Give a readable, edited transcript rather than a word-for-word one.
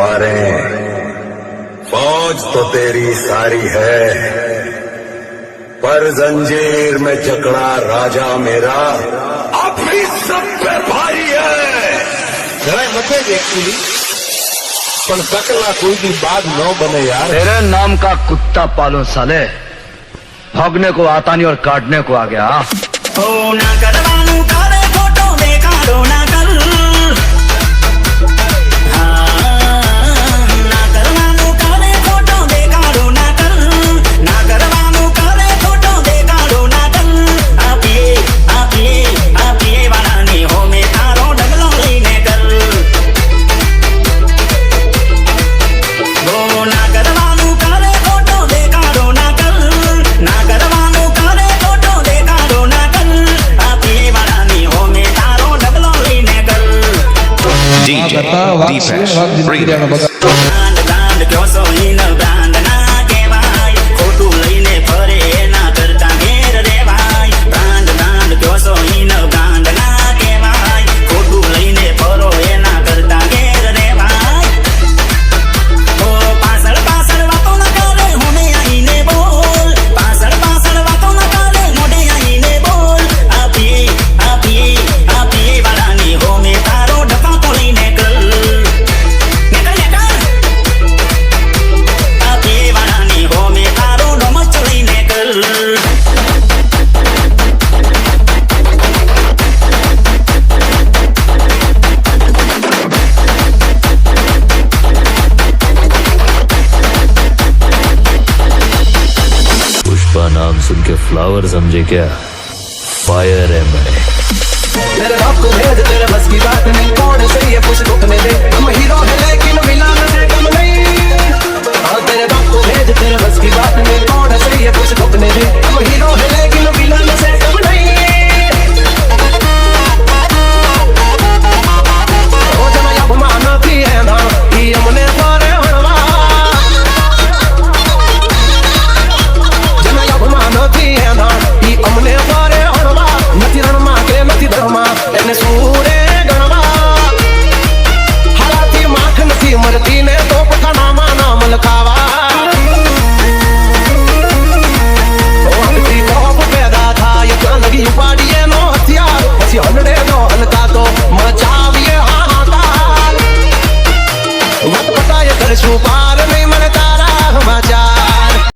तलवारें, फौज तो तेरी सारी है, पर जंजीर में जकड़ा राजा मेरा अब भी सब पे भारी है। जरा मत एक्चुअली पण सकला कोई भी बात न बने यार। तेरे नाम का कुत्ता पालो साले, भोगने को आता नहीं और काटने को आ गया। ओ ना करवानू करे फोटो देखाड़ो ना कर, ना करवानू करे फोटो देखाड़ो ना कर, ना करवानू करे फोटो देखाड़ो ना कर। आपीए वालानी हो में तारो ढगलो लईने कर। ओ ना करवानू करे फोटो देखाड़ो ना कर, ना करवानू करे फोटो देखाड़ो ना कर। आपीए वालानी हो में तारो ढगलो लईने कर। DJ Deepesh Remix. બ્રાન્ડ કયો સો ઈન બ્રાન્ડ ના કહેવાય, ખોટું લઈને ફરે એના કરતા ઘેર રેવાય। બ્રાન્ડ કયો સો ઈન બ્રાન્ડ ના કહેવાય, ખોટું લઈને ફરો એના કરતા ઘેર રેવાય। ઓ પાછળ પાછળ વાતો ન કરે હોમે આઈને બોલ, પાછળ પાછળ વાતો ન કરે મોઢે આઈને બોલ। આપીએ વાળાની હોમે તારો ડફાકો લઈને કર। पुष्पा नाम सुन के फ्लावर समझे क्या? फायर है मैं। तेरे बाप को भेज, तेरे बस की बात नहीं, कौन सही है कुछ रुकने दे। हम हीरो है लेकिन विलन से कम नहीं। हाँ तेरे बाप को भेज, तेरे बस की बात नहीं, कौन सही है कुछ रुकने दे। हम हीरो है लेकिन विलन से कम नहीं। ओ जना या घुमाना थी है ना ये हमने सारे हड़वा, जना या घुमाना थी है ना ये हमने सारे हड़वा। નથી રણમાં કે નથી ધર્મમાં એને સૂરે ગણવા, હાલાથી માખ નથી મરતી ને તો પઠાણામાં નામ લખાવા। અંગથી કોપ પેદા થાય ત્યાં લગી ઉપાડીએ નો હથિયાર, પછી હલડે નો હલકા તો મચાવીએ હાહાકાર। વટ પટાય કરશું